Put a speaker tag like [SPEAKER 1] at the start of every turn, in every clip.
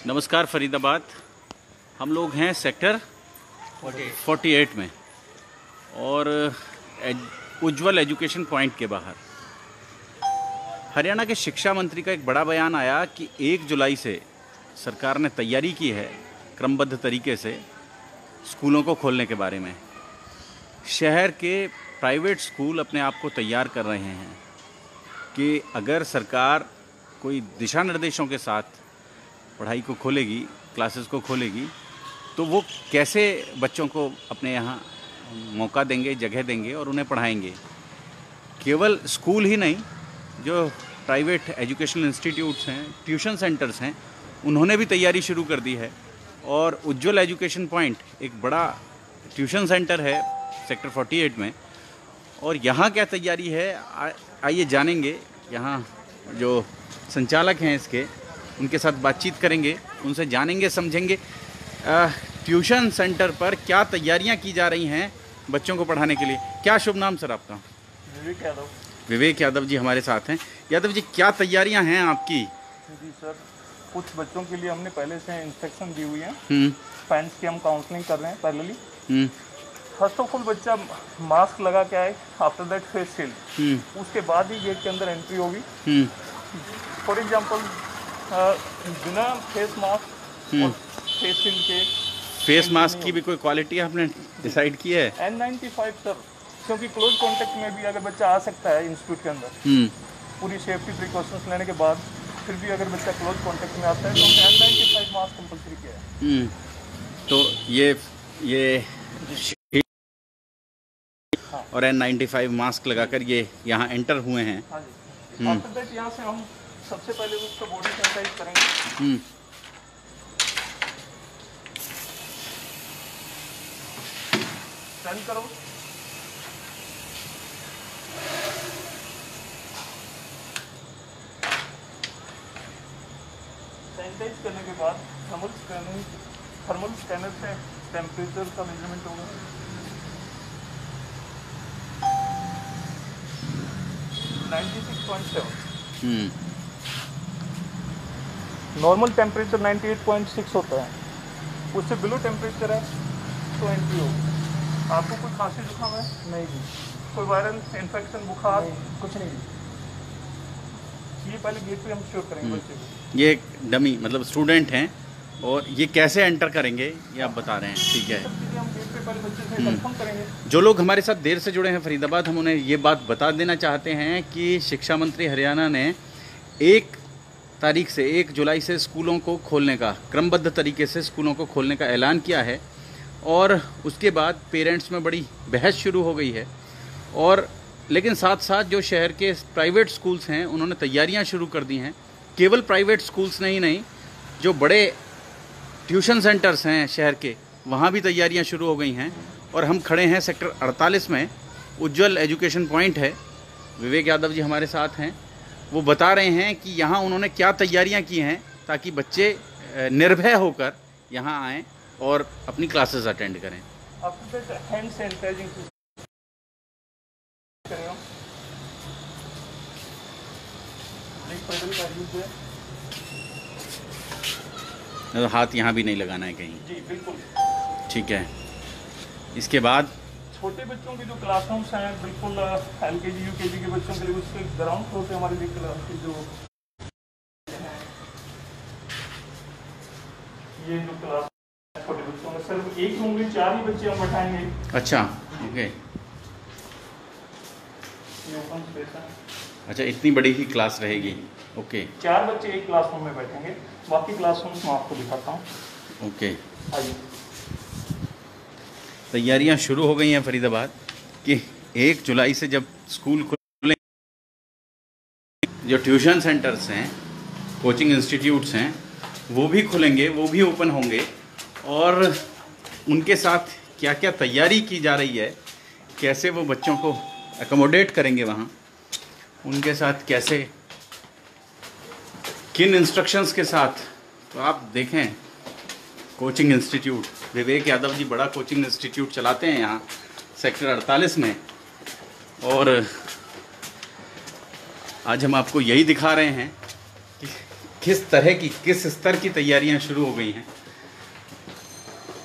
[SPEAKER 1] नमस्कार फरीदाबाद। हम लोग हैं सेक्टर 48 में और उज्ज्वल एजुकेशन पॉइंट के बाहर। हरियाणा के शिक्षा मंत्री का एक बड़ा बयान आया कि 1 जुलाई से सरकार ने तैयारी की है क्रमबद्ध तरीके से स्कूलों को खोलने के बारे में। शहर के प्राइवेट स्कूल अपने आप को तैयार कर रहे हैं कि अगर सरकार कोई दिशा निर्देशों के साथ पढ़ाई को खोलेगी, क्लासेस को खोलेगी, तो वो कैसे बच्चों को अपने यहाँ मौका देंगे, जगह देंगे और उन्हें पढ़ाएंगे। केवल स्कूल ही नहीं, जो प्राइवेट एजुकेशनल इंस्टीट्यूट्स हैं, ट्यूशन सेंटर्स हैं, उन्होंने भी तैयारी शुरू कर दी है। और उज्ज्वल एजुकेशन पॉइंट एक बड़ा ट्यूशन सेंटर है सेक्टर 48 में, और यहाँ क्या तैयारी है आइए जानेंगे। यहाँ जो संचालक हैं इसके, उनके साथ बातचीत करेंगे, उनसे जानेंगे, समझेंगे ट्यूशन सेंटर पर क्या तैयारियां की जा रही हैं बच्चों को पढ़ाने के लिए। क्या शुभ नाम सर आपका?
[SPEAKER 2] विवेक यादव।
[SPEAKER 1] विवेक यादव जी हमारे साथ हैं। यादव जी, क्या तैयारियां हैं आपकी?
[SPEAKER 2] जी सर, कुछ बच्चों के लिए हमने पहले से इंस्ट्रक्शन दी हुई है। पेरेंट्स की हम काउंसलिंग कर रहे हैं पैरेलली। फर्स्ट ऑफ ऑल बच्चा मास्क लगा के आए, आफ्टर दैट फेस शील्ड, उसके बाद ही गेट के अंदर एंट्री होगी। फॉर एग्जाम्पल बिना फेस मास्क और फेस शील्ड के।
[SPEAKER 1] फेस मास्क की भी कोई क्वालिटी आपने डिसाइड की है?
[SPEAKER 2] N95 सर, क्योंकि क्लोज कॉन्टेक्ट में भी अगर बच्चा आ सकता है इंस्टीट्यूट के अंदर, पूरी सेफ्टी प्रिकॉशंस लेने के बाद फिर भी अगर बच्चा क्लोज कॉन्टेक्ट में आता है तो हमने N95 मास्क कंपल्सरी किया है।
[SPEAKER 1] तो ये और N95 मास्क लगाकर ये यहाँ एंटर हुए हैं।
[SPEAKER 2] हाँ जी। आफ्टर दैट यहाँ से हम सबसे पहले उसका बॉडी सैनिटाइज करेंगे। स्टैंड करो। सैनिटाइज करने के बाद थर्मल स्कैनर से टेम्परेचर का मेजरमेंट होगा। नॉर्मल टेम्परेचर 98.6 होता है, उससे बिलो टेम्परेचर है तो एंट्री होगी। आपको कोई खांसी जुकाम है? नहीं जी। कोई वायरल इन्फेक्शन, बुखार? कुछ नहीं जी। ये पहले गेट पे हम श्योर करेंगे बच्चे को।
[SPEAKER 1] ये एक डमी मतलब स्टूडेंट हैं और ये कैसे एंटर करेंगे ये आप बता रहे हैं, ठीक है।
[SPEAKER 2] हम गेट पे पहले बच्चे से कंफर्म करेंगे।
[SPEAKER 1] जो लोग हमारे साथ देर से जुड़े हैं फरीदाबाद, हम उन्हें ये बात बता देना चाहते हैं कि शिक्षा मंत्री हरियाणा ने 1 तारीख से 1 जुलाई से स्कूलों को खोलने का, क्रमबद्ध तरीके से स्कूलों को खोलने का ऐलान किया है। और उसके बाद पेरेंट्स में बड़ी बहस शुरू हो गई है। और लेकिन साथ साथ जो शहर के प्राइवेट स्कूल्स हैं उन्होंने तैयारियां शुरू कर दी हैं। केवल प्राइवेट स्कूल्स नहीं, जो बड़े ट्यूशन सेंटर्स हैं शहर के, वहाँ भी तैयारियां शुरू हो गई हैं। और हम खड़े हैं सेक्टर 48 में, उज्ज्वल एजुकेशन पॉइंट है। विवेक यादव जी हमारे साथ हैं, वो बता रहे हैं कि यहाँ उन्होंने क्या तैयारियां की हैं ताकि बच्चे निर्भय होकर यहाँ आएँ और अपनी क्लासेस अटेंड करें।
[SPEAKER 2] हैंड सैनिटाइजिंग
[SPEAKER 1] तो हाथ यहाँ भी नहीं लगाना है कहीं?
[SPEAKER 2] जी बिल्कुल।
[SPEAKER 1] ठीक है। इसके बाद
[SPEAKER 2] छोटे बच्चों के जो क्लासरूम्स हैं, बिल्कुल LKG UKG के बच्चों के लिए उसके ग्राउंड फ्लोर पे हमारी जो ये जो क्लास छोटे बच्चों में सिर्फ एक रूम में 4 ही बच्चे हम बैठाएंगे।
[SPEAKER 1] अच्छा, ओके।
[SPEAKER 2] ये ओपन स्पेस है।
[SPEAKER 1] अच्छा, इतनी बड़ी ही क्लास रहेगी? ओके।
[SPEAKER 2] 4 बच्चे एक क्लासरूम में बैठेंगे, बाकी क्लासरूम्स मैं आपको दिखाता हूँ।
[SPEAKER 1] ओके।
[SPEAKER 2] आइए।
[SPEAKER 1] तैयारियां शुरू हो गई हैं फरीदाबाद कि 1 जुलाई से जब स्कूल खुले, जो ट्यूशन सेंटर्स हैं, कोचिंग इंस्टीट्यूट्स हैं, वो भी खुलेंगे, वो भी ओपन होंगे। और उनके साथ क्या क्या तैयारी की जा रही है, कैसे वो बच्चों को एकोमोडेट करेंगे वहाँ, उनके साथ कैसे, किन इंस्ट्रक्शंस के साथ। तो आप देखें, कोचिंग इंस्टीट्यूट, विवेक यादव जी बड़ा कोचिंग इंस्टीट्यूट चलाते हैं यहाँ सेक्टर 48 में। और आज हम आपको यही दिखा रहे हैं कि किस स्तर की तैयारियां शुरू हो गई हैं?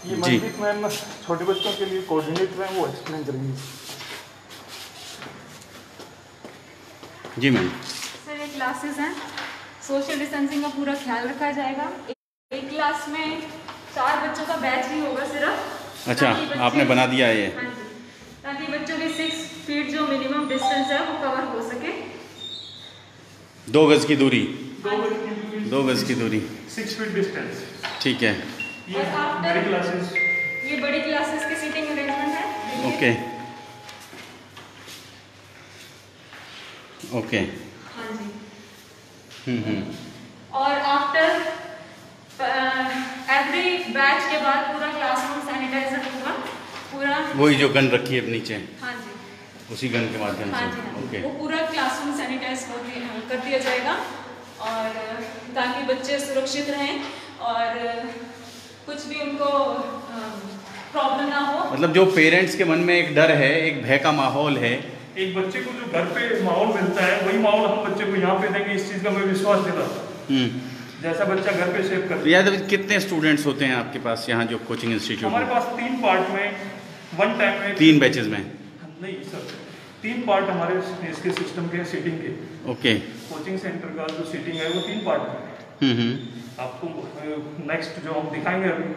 [SPEAKER 2] ये मनदीप मैम छोटे बच्चों के लिए कोऑर्डिनेटर हैं, वो एक्सप्लेन करेंगे।
[SPEAKER 1] जी मैम।
[SPEAKER 3] सर ये क्लासेस हैं, सोशल डिस्टेंसिंग का पूरा ख्याल रखा जाएगा। एक क्लास में 4 बच्चों का बैच ही होगा सिर्फ।
[SPEAKER 1] अच्छा, आपने बना दिया है ये?
[SPEAKER 3] हाँ जी, ताकि बच्चों की 6 फीट जो मिनिमम डिस्टेंस है वो कवर हो सके।
[SPEAKER 1] 2 गज की दूरी।
[SPEAKER 2] 2
[SPEAKER 1] गज की दूरी,
[SPEAKER 2] 6 फीट डिस्टेंस।
[SPEAKER 1] ठीक है।
[SPEAKER 2] ये बड़ी क्लासेस,
[SPEAKER 3] ये बड़ी क्लासेस के सीटिंग अरेंजमेंट है।
[SPEAKER 1] Okay okay.
[SPEAKER 3] हाँ जी। और आफ्टर एवरी बैच के बाद पूरा क्लासरूम सैनिटाइजर होगा पूरा।
[SPEAKER 1] वही जो गन रखी है नीचे?
[SPEAKER 3] हाँ जी,
[SPEAKER 1] उसी गन के माध्यम
[SPEAKER 3] हाँ
[SPEAKER 1] से?
[SPEAKER 3] जी,
[SPEAKER 1] ओके।
[SPEAKER 3] वो पूरा क्लासरूम सैनिटाइज कर दिया जाएगा, और ताकि बच्चे सुरक्षित रहें और कुछ भी उनको प्रॉब्लम ना हो।
[SPEAKER 1] मतलब जो पेरेंट्स के मन में एक डर है, एक भय का माहौल है,
[SPEAKER 2] एक बच्चे को जो घर पे माहौल मिलता है वही माहौल हम बच्चे को यहाँ पे देंगे, इस चीज़ का मैं विश्वास दिलाता हूँ। जैसा बच्चा घर पे सेव करता है।
[SPEAKER 1] याद कितने स्टूडेंट्स होते हैं आपके पास यहाँ जो कोचिंग इंस्टीट्यूट?
[SPEAKER 2] हमारे पास 3 पार्ट में, 1 टाइम में
[SPEAKER 1] 3 बैचेस में?
[SPEAKER 2] नहीं सर, 3 पार्ट हमारे इसके सिस्टम के सीटिंग के।
[SPEAKER 1] ओके।
[SPEAKER 2] कोचिंग सेंटर का जो सीटिंग है वो 3 पार्ट में है। आपको नेक्स्ट जो हम दिखाएंगे अभी,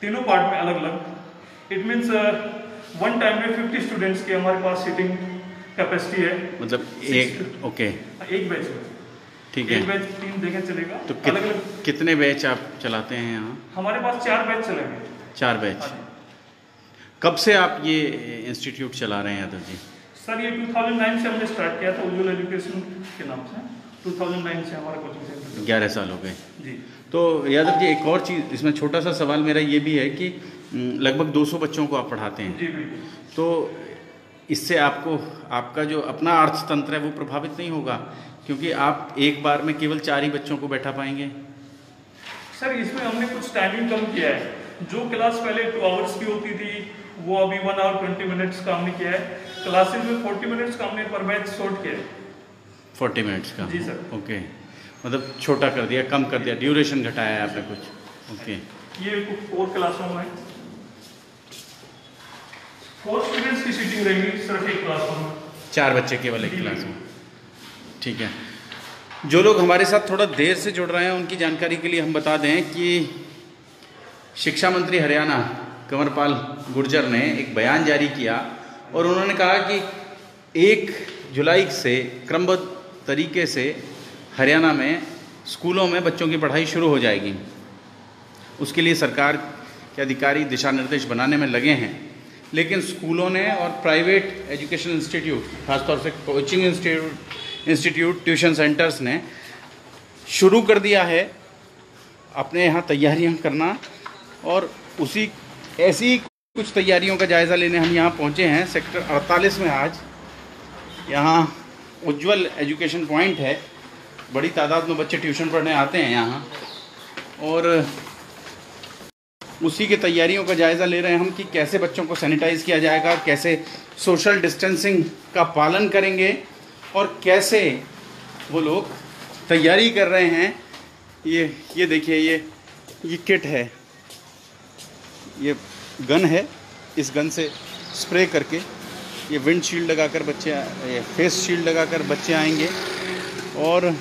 [SPEAKER 2] तीनों पार्ट में अलग अलग। इट मीन्स 1 टाइम में 50 स्टूडेंट्स की हमारे पास सीटिंग कैपेसिटी है।
[SPEAKER 1] मतलब एक, ओके,
[SPEAKER 2] एक बैच में,
[SPEAKER 1] ठीक है।
[SPEAKER 2] एक बैच 3 जगह चलेगा।
[SPEAKER 1] तो
[SPEAKER 2] अलग अलग
[SPEAKER 1] कितने बैच आप चलाते हैं यहाँ?
[SPEAKER 2] हमारे पास 4 बैच चलेंगे।
[SPEAKER 1] 4 बैच। कब से आप ये इंस्टीट्यूट चला रहे हैं यादव जी?
[SPEAKER 2] सर ये 2009 से हमने स्टार्ट किया था, उज्ज्वल एजुकेशन के नाम से। 2009 से हमारा कोचिंग सेंटर।
[SPEAKER 1] 11 साल हो गए
[SPEAKER 2] जी।
[SPEAKER 1] तो यादव जी, एक और चीज़ इसमें छोटा सा सवाल मेरा ये भी है कि लगभग 200 बच्चों को आप पढ़ाते हैं।
[SPEAKER 2] जी बिल्कुल।
[SPEAKER 1] तो इससे आपका जो अपना अर्थतंत्र है वो प्रभावित नहीं होगा, क्योंकि आप एक बार में केवल 4 ही बच्चों को बैठा पाएंगे?
[SPEAKER 2] सर इसमें हमने कुछ टाइमिंग कम किया है। जो क्लास पहले 2 आवर्स की होती थी वो अभी 1 आवर 20 मिनट्स का हमने किया है। क्लासेस में 40 मिनट्स का हमने पर बैच शॉर्ट किया है।
[SPEAKER 1] 40 मिनट्स का?
[SPEAKER 2] जी सर।
[SPEAKER 1] ओके, मतलब छोटा कर दिया, कम कर दिया, ड्यूरेशन घटाया है आपने कुछ? ओके।
[SPEAKER 2] ये 4 क्लासरूम है, 4 स्टूडेंट्स की सीटिंग रहेगी सिर्फ एक क्लासरूम में।
[SPEAKER 1] 4 बच्चे केवल एक क्लास में, ठीक है। जो लोग हमारे साथ थोड़ा देर से जुड़ रहे हैं उनकी जानकारी के लिए हम बता दें कि शिक्षा मंत्री हरियाणा कंवरपाल गुर्जर ने एक बयान जारी किया और उन्होंने कहा कि 1 जुलाई से क्रमबद्ध तरीके से हरियाणा में स्कूलों में बच्चों की पढ़ाई शुरू हो जाएगी। उसके लिए सरकार के अधिकारी दिशा निर्देश बनाने में लगे हैं, लेकिन स्कूलों ने और प्राइवेट एजुकेशन इंस्टीट्यूट, खासतौर से कोचिंग इंस्टीट्यूट, ट्यूशन सेंटर्स ने शुरू कर दिया है अपने यहाँ तैयारियाँ करना, और ऐसी कुछ तैयारियों का जायज़ा लेने हम यहाँ पहुँचे हैं सेक्टर 48 में। आज यहाँ उज्ज्वल एजुकेशन पॉइंट है, बड़ी तादाद में बच्चे ट्यूशन पढ़ने आते हैं यहाँ, और उसी की तैयारियों का जायज़ा ले रहे हैं हम कि कैसे बच्चों को सैनिटाइज़ किया जाएगा, कैसे सोशल डिस्टेंसिंग का पालन करेंगे, और कैसे वो लोग तैयारी कर रहे हैं। ये देखिए, ये किट है, ये गन है, इस गन से स्प्रे करके ये विंड शील्ड लगाकर बच्चे, ये फेस शील्ड लगाकर बच्चे आएंगे, और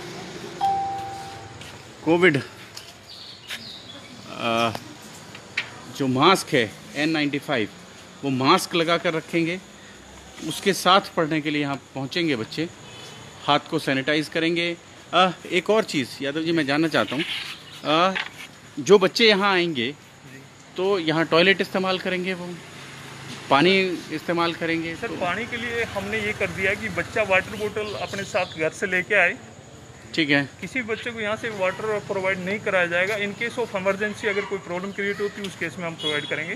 [SPEAKER 1] कोविड जो मास्क है N95 वो मास्क लगा कर रखेंगे। उसके साथ पढ़ने के लिए यहाँ पहुँचेंगे बच्चे, हाथ को सैनिटाइज़ करेंगे। एक और चीज़ यादव जी मैं जानना चाहता हूँ, जो बच्चे यहाँ आएंगे तो यहाँ टॉयलेट इस्तेमाल करेंगे, वो पानी इस्तेमाल करेंगे?
[SPEAKER 2] सर पानी के लिए हमने ये कर दिया है कि बच्चा वाटर बोतल अपने साथ घर से लेके आए।
[SPEAKER 1] ठीक है।
[SPEAKER 2] किसी बच्चे को यहाँ से वाटर प्रोवाइड नहीं कराया जाएगा। इन केस ऑफ इमरजेंसी अगर कोई प्रॉब्लम क्रिएट होती है उस केस में हम प्रोवाइड करेंगे,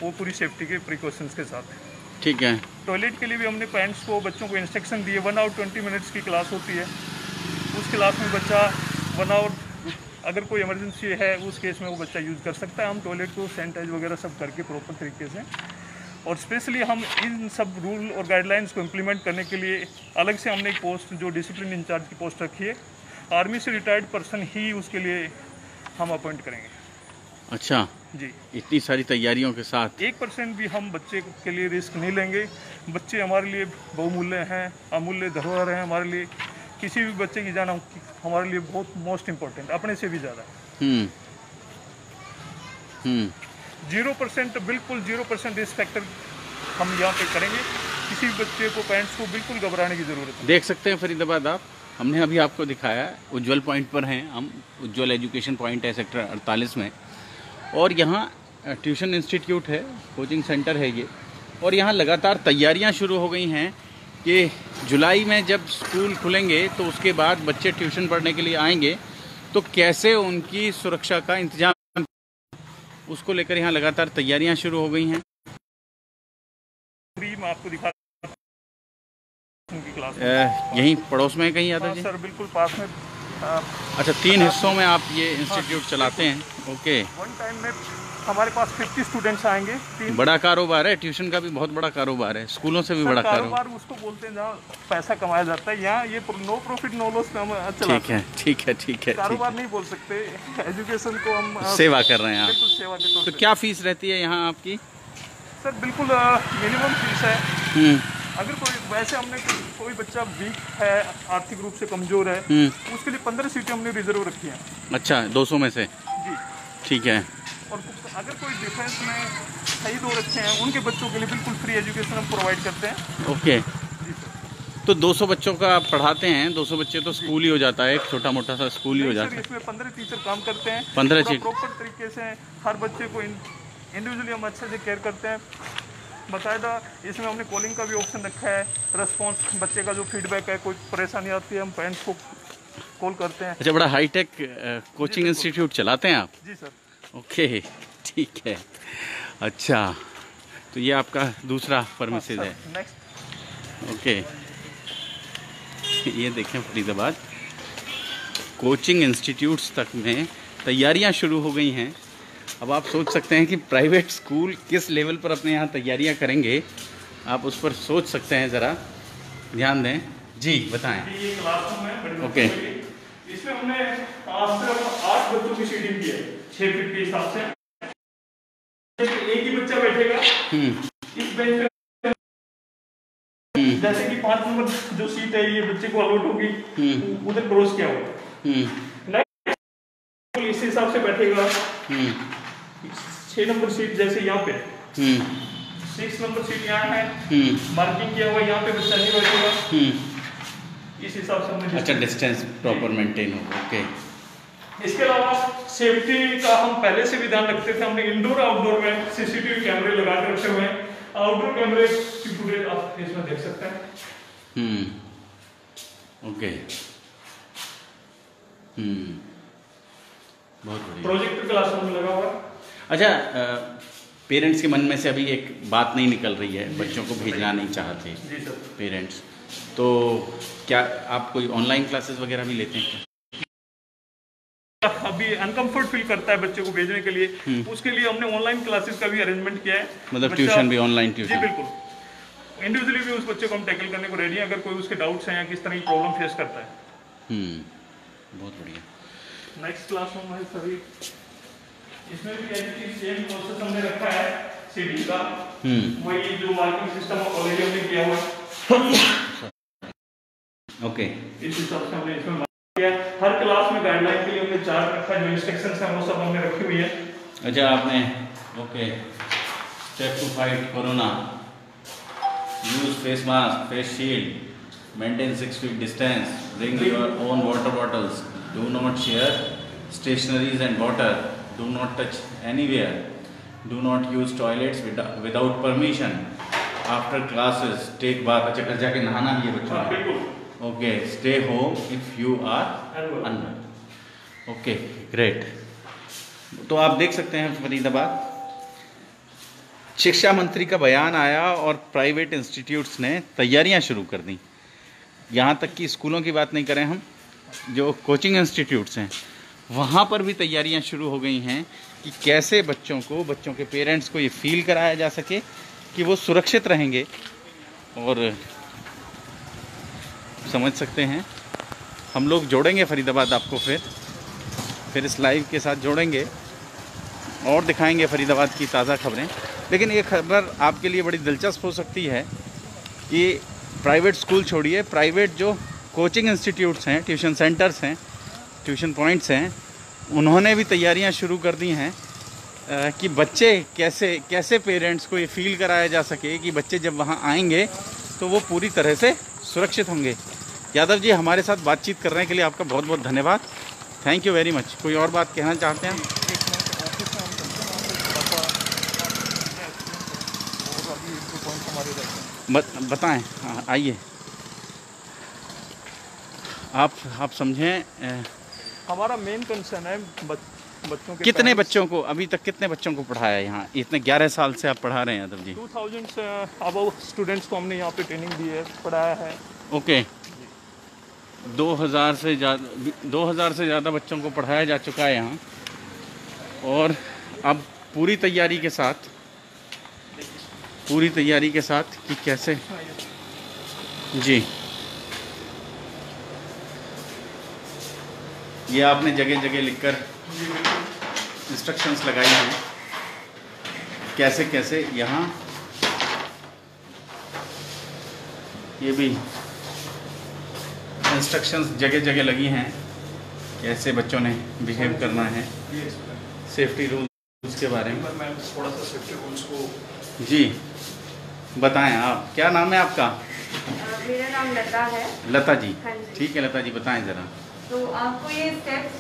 [SPEAKER 2] वो पूरी सेफ्टी के प्रिकॉशंस के साथ। ठीक है। टॉयलेट के लिए भी हमने पेरेंट्स को, बच्चों को इंस्ट्रक्शन दिए। 1 आवर 20 मिनट्स की क्लास होती है, उस क्लास में बच्चा 1 आवर अगर कोई इमरजेंसी है उस केस में वो बच्चा यूज़ कर सकता है। हम टॉयलेट को सैनिटाइज वगैरह सब करके प्रॉपर तरीके से, और स्पेशली हम इन सब रूल और गाइडलाइंस को इम्प्लीमेंट करने के लिए अलग से हमने एक पोस्ट जो डिसिप्लिन इंचार्ज की पोस्ट रखी है, आर्मी से रिटायर्ड पर्सन ही उसके लिए हम अपॉइंट करेंगे।
[SPEAKER 1] अच्छा
[SPEAKER 2] जी,
[SPEAKER 1] इतनी सारी तैयारियों के साथ
[SPEAKER 2] 1% भी हम बच्चे के लिए रिस्क नहीं लेंगे। बच्चे हमारे लिए बहुमूल्य हैं, अमूल्य धरोहर हैं हमारे लिए। किसी भी बच्चे की जान हमारे लिए बहुत मोस्ट इम्पोर्टेंट, अपने से भी ज़्यादा। 0%, बिल्कुल 0% रिस्क फैक्टर हम यहाँ पे करेंगे। किसी भी बच्चे को, पेरेंट्स को बिल्कुल घबराने की ज़रूरत है।
[SPEAKER 1] देख सकते हैं फरीदाबाद आप, हमने अभी आपको दिखाया उज्ज्वल पॉइंट पर हैं हम। उज्ज्वल एजुकेशन पॉइंट है सेक्टर 48 में, और यहाँ ट्यूशन इंस्टीट्यूट है, कोचिंग सेंटर है ये। और यहाँ लगातार तैयारियाँ शुरू हो गई हैं कि जुलाई में जब स्कूल खुलेंगे तो उसके बाद बच्चे ट्यूशन पढ़ने के लिए आएंगे तो कैसे उनकी सुरक्षा का इंतजाम, उसको लेकर यहाँ लगातार तैयारियाँ शुरू हो गई हैं।
[SPEAKER 2] मैं आपको दिखा उनकी क्लास
[SPEAKER 1] यहीं पड़ोस में कहीं आता जी?
[SPEAKER 2] सर बिल्कुल पास में।
[SPEAKER 1] अच्छा, 3 हिस्सों में आप ये इंस्टीट्यूट चलाते हैं? ओके।
[SPEAKER 2] वन टाइम में हमारे पास 50 स्टूडेंट्स आएंगे।
[SPEAKER 1] बड़ा कारोबार है, ट्यूशन का भी बहुत बड़ा कारोबार है, स्कूलों से भी बड़ा कारोबार
[SPEAKER 2] उसको बोलते हैं जहाँ पैसा कमाया जाता है। यहाँ ये नो प्रॉफिट नो लॉस में हम चलाते हैं।
[SPEAKER 1] ठीक है।
[SPEAKER 2] कारोबार नहीं बोल सकते, एजुकेशन को हम
[SPEAKER 1] सेवा कर रहे हैं आप।
[SPEAKER 2] बिल्कुल सेवा के तौर पे।
[SPEAKER 1] तो क्या फीस रहती है यहाँ आपकी?
[SPEAKER 2] सर बिल्कुल मिनिमम फीस है। अगर कोई वैसे हमने कोई बच्चा वीक है, आर्थिक रूप से कमजोर है, उसके लिए 15 सीटें हमने रिजर्व रखी हैं।
[SPEAKER 1] अच्छा, 200 में से?
[SPEAKER 2] जी,
[SPEAKER 1] ठीक है।
[SPEAKER 2] और अगर कोई डिफेंस में शहीद हो रखे हैं, उनके बच्चों के लिए बिल्कुल फ्री एजुकेशन हम प्रोवाइड करते हैं।
[SPEAKER 1] ओके।
[SPEAKER 2] जी सर।
[SPEAKER 1] तो 200 बच्चों का आप पढ़ाते हैं? 200 बच्चे तो स्कूल ही हो जाता है, एक छोटा मोटा सा स्कूल ही हो जाता है।
[SPEAKER 2] इसमें 15 टीचर काम करते हैं।
[SPEAKER 1] 15 टीचर
[SPEAKER 2] प्रॉपर तरीके से हर बच्चे को इंडिविजुअली हम अच्छे से केयर करते हैं। बाकायदा इसमें हमने कॉलिंग का भी ऑप्शन रखा है। रिस्पॉन्स, बच्चे का जो फीडबैक है, कोई परेशानी आती है, हम पेरेंट्स को कॉल करते हैं।
[SPEAKER 1] अच्छा, बड़ा हाईटेक कोचिंग इंस्टीट्यूट चलाते हैं आप?
[SPEAKER 2] जी सर।
[SPEAKER 1] ओके, ठीक है। अच्छा, तो ये आपका दूसरा परमिसेस है।
[SPEAKER 2] नेक्स्ट।
[SPEAKER 1] ओके, ये देखें फरीदाबाद कोचिंग इंस्टीट्यूट्स तक में तैयारियां शुरू हो गई हैं। अब आप सोच सकते हैं कि प्राइवेट स्कूल किस लेवल पर अपने यहाँ तैयारियां करेंगे, आप उस पर सोच सकते हैं, ज़रा ध्यान दें। जी बताएं।
[SPEAKER 2] ये क्लासरूम है बड़े बच्चों
[SPEAKER 1] ओके।
[SPEAKER 2] के लिए। इसमें हमने आज सिर्फ 8 बच्चों की सीटिंग की है, 6 फीट के हिसाब से। एक ही बच्चा बैठेगा इस बेंच पे। जैसे कि 5 नंबर जो सीट है, ये बच्चे को अलॉट होगी, उधर क्रॉस किया होगा। इस हिसाब से बैठेगा। 6 नंबर सीट जैसे यहाँ पे, 6 नंबर सीट यहाँ है, मार्किंग किया हुआ, यहाँ पे बच्चा नहीं बैठेगा। इस हिसाब से हमने
[SPEAKER 1] अच्छा, डिस्टेंस प्रॉपर मेंटेन हो। ओके।
[SPEAKER 2] इसके अलावा सेफ्टी का हम पहले से भी ध्यान रखते थे। हमने इंडोर आउटडोर में सीसीटीवी कैमरे लगा के रखे हुए हैं। आउटडोर कैमरे की फुटेज आप इसमें देख सकते हैं।
[SPEAKER 1] ओके। बहुत बढ़िया।
[SPEAKER 2] प्रोजेक्टर क्लासरूम में लगा हुआ है।
[SPEAKER 1] अच्छा, पेरेंट्स के मन में से अभी एक बात नहीं निकल रही है, बच्चों को भेजना नहीं चाहते
[SPEAKER 2] जी सर
[SPEAKER 1] पेरेंट्स, तो क्या आप कोई ऑनलाइन क्लासेस वगैरह भी लेते हैं?
[SPEAKER 2] अभी अनकंफर्ट फील करता है बच्चे को भेजने के लिए, उसके लिए हमने ऑनलाइन क्लासेस का भी अरेंजमेंट किया है।
[SPEAKER 1] मतलब ट्यूशन भी, ऑनलाइन ट्यूशन?
[SPEAKER 2] जी बिल्कुल। इंडिविजुअली भी उस बच्चे को हम टैकल करने को रेडी हैं, अगर कोई उसके डाउट्स हैं या किस तरह की प्रॉब्लम फेस करता है।
[SPEAKER 1] बहुत बढ़िया।
[SPEAKER 2] नेक्स्ट क्लासरूम है सभी, इसमें भी सेम प्रोसेस हमने रखा है सीडी का। वही जो मार्किंग सिस्टम ऑलरेडी हमने किया हुआ है।
[SPEAKER 1] ओके।
[SPEAKER 2] इस हिसाब से हमने इसमें किया। हर क्लास में गाइडलाइन के लिए हमने चार्ट रखा है, जो इंस्ट्रक्शंस हैं वो सब हमने रखी हुई है।
[SPEAKER 1] अच्छा, आपने okay, step to fight corona, use face mask, face shield, maintain 6 feet distance, bring your own water bottles, do not share stationeries and water, do not touch anywhere, do not use toilets without permission, after classes take bath. अच्छा, घर जाके नहाना भी है बच्चों को?
[SPEAKER 2] बिल्कुल।
[SPEAKER 1] Okay, stay home if you are unwell. Okay, great. तो आप देख सकते हैं फरीदाबाद, शिक्षा मंत्री का बयान आया और प्राइवेट इंस्टीट्यूट्स ने तैयारियां शुरू कर दी। यहाँ तक कि स्कूलों की बात नहीं करें हम, जो कोचिंग इंस्टीट्यूट्स हैं वहाँ पर भी तैयारियां शुरू हो गई हैं कि कैसे बच्चों को, बच्चों के पेरेंट्स को ये फील कराया जा सके कि वो सुरक्षित रहेंगे। और समझ सकते हैं हम लोग जोड़ेंगे फरीदाबाद आपको फिर इस लाइव के साथ जोड़ेंगे और दिखाएंगे फरीदाबाद की ताज़ा खबरें। लेकिन एक खबर आपके लिए बड़ी दिलचस्प हो सकती है कि प्राइवेट स्कूल छोड़िए, प्राइवेट जो कोचिंग इंस्टीट्यूट्स हैं, ट्यूशन सेंटर्स हैं, ट्यूशन पॉइंट्स हैं, उन्होंने भी तैयारियां शुरू कर दी हैं कि बच्चे कैसे पेरेंट्स को ये फील कराया जा सके कि बच्चे जब वहाँ आएंगे तो वो पूरी तरह से सुरक्षित होंगे। यादव जी, हमारे साथ बातचीत करने के लिए आपका बहुत बहुत धन्यवाद। Thank you very much. कोई और बात कहना चाहते हैं? बताएं। हाँ, आइए। आप समझें,
[SPEAKER 2] हमारा मेन कंसर्न है बच्चों के।
[SPEAKER 1] कितने बच्चों को अभी तक कितने बच्चों को पढ़ाया यहाँ? इतने 11 साल से आप पढ़ा रहे हैं यादव जी।
[SPEAKER 2] 2000 से अबव स्टूडेंट्स को हमने यहाँ पे ट्रेनिंग दी है, पढ़ाया है।
[SPEAKER 1] ओके, 2000 से ज़्यादा बच्चों को पढ़ाया जा चुका है यहाँ, और अब पूरी तैयारी के साथ कि कैसे। जी, ये आपने जगह जगह लिखकर इंस्ट्रक्शंस लगाई हैं कैसे यहाँ। ये भी इंस्ट्रक्शंस जगह जगह लगी हैं कैसे बच्चों ने बिहेव करना है, सेफ्टी रूल्स के बारे में।
[SPEAKER 2] थोड़ा सा सेफ्टी रूल्स को
[SPEAKER 1] जी बताएं। आप, क्या नाम है आपका?
[SPEAKER 4] मेरा नाम लता है।
[SPEAKER 1] लता जी,
[SPEAKER 4] हाँ जी।
[SPEAKER 1] ठीक है लता जी, बताएं ज़रा।
[SPEAKER 4] तो आपको ये स्टेप्स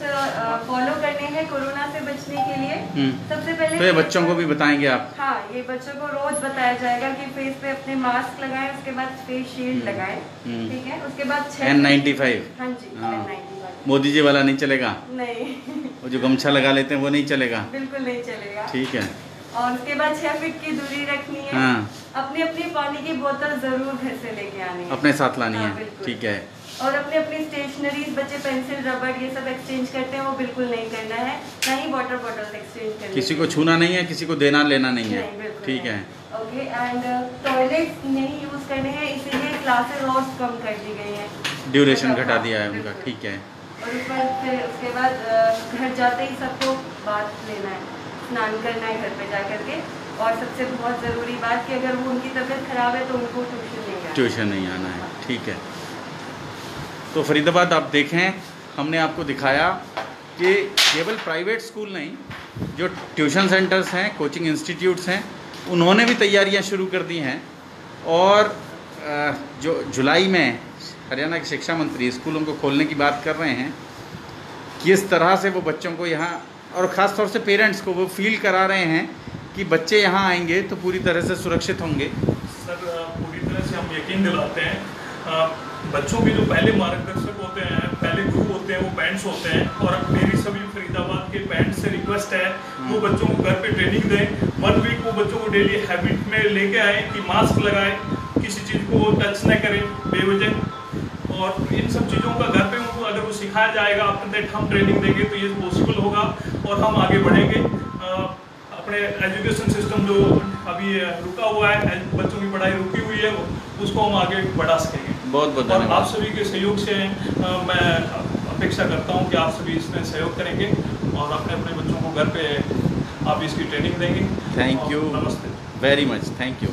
[SPEAKER 4] फॉलो करने हैं कोरोना से बचने के लिए। सबसे पहले
[SPEAKER 1] तो ये बच्चों को भी बताएंगे आप?
[SPEAKER 4] हाँ, ये बच्चों को रोज बताया जाएगा कि फेस पे अपने मास्क लगाएं, उसके बाद फेस शील्ड लगाएं, ठीक है। उसके बाद
[SPEAKER 1] N95।
[SPEAKER 4] हाँ जी, N95।
[SPEAKER 1] मोदी जी वाला नहीं चलेगा?
[SPEAKER 4] नहीं
[SPEAKER 1] वो जो गमछा लगा लेते हैं वो नहीं चलेगा?
[SPEAKER 4] बिल्कुल नहीं चलेगा।
[SPEAKER 1] ठीक है।
[SPEAKER 4] और उसके बाद 6 फीट की दूरी रखनी है।
[SPEAKER 1] हाँ।
[SPEAKER 4] अपनी पानी की बोतल जरूर घर से लेके आनी है,
[SPEAKER 1] अपने साथ लानी
[SPEAKER 4] हाँ,
[SPEAKER 1] है,
[SPEAKER 4] बिल्कुल।
[SPEAKER 1] ठीक है।
[SPEAKER 4] और अपनी स्टेशनरीज, बच्चे पेंसिल, रबड़ ये सब एक्सचेंज करते हैं, वो बिल्कुल नहीं करना है। ना ही वाटर बॉटल एक्सचेंज करना है।
[SPEAKER 1] किसी को छूना नहीं है, किसी को देना लेना नहीं है,
[SPEAKER 4] बिल्कुल
[SPEAKER 1] ठीक है।
[SPEAKER 4] ओके। एंड टॉयलेट नहीं यूज करने हैं, इसीलिए क्लासेस और कम कर दी गई हैं,
[SPEAKER 1] ड्यूरेशन घटा दिया है उनका, ठीक है।
[SPEAKER 4] और उसके बाद घर जाते ही सबको बात लेना है, स्नान करना है घर पे जा करके। और सबसे बहुत ज़रूरी बात कि अगर वो उनकी तबीयत खराब है तो उनको ट्यूशन नहीं आना है, ठीक है।
[SPEAKER 1] तो फरीदाबाद आप देखें, हमने आपको दिखाया कि केवल प्राइवेट स्कूल नहीं, जो ट्यूशन सेंटर्स हैं, कोचिंग इंस्टीट्यूट्स हैं, उन्होंने भी तैयारियां शुरू कर दी हैं। और जो जुलाई में हरियाणा के शिक्षा मंत्री स्कूलों को खोलने की बात कर रहे हैं, किस तरह से वो बच्चों को यहाँ, और ख़ास तौर से पेरेंट्स को वो फील करा रहे हैं कि बच्चे यहाँ आएंगे तो पूरी तरह से सुरक्षित होंगे।
[SPEAKER 2] सर, पूरी तरह से हम यकीन दिलाते हैं। बच्चों के जो पहले मार्गदर्शक होते हैं, पहले गुरु होते हैं, वो पेरेंट्स होते हैं। और मेरी सभी फरीदाबाद के पेरेंट्स से रिक्वेस्ट है, वो बच्चों को घर पे ट्रेनिंग दें। 1 वीक वो बच्चों को डेली हैबिट में लेके आए कि मास्क लगाएं, किसी चीज़ को टच न करें बेवजह। और इन सब चीज़ों का घर पे उनको अगर वो सिखाया जाएगा, आफ्टर दैट हम ट्रेनिंग देंगे तो ये पॉसिबल होगा और हम आगे बढ़ेंगे। अपने एजुकेशन सिस्टम जो अभी रुका हुआ है, बच्चों की पढ़ाई रुकी हुई है, उसको हम आगे बढ़ा सकेंगे।
[SPEAKER 1] बहुत बहुत
[SPEAKER 2] और
[SPEAKER 1] धन्यवाद।
[SPEAKER 2] आप सभी के सहयोग से मैं अपेक्षा करता हूं कि आप सभी इसमें सहयोग करेंगे और अपने बच्चों को घर पे आप इसकी ट्रेनिंग देंगे।
[SPEAKER 1] थैंक यू
[SPEAKER 2] नमस्ते,
[SPEAKER 1] वेरी मच, थैंक यू।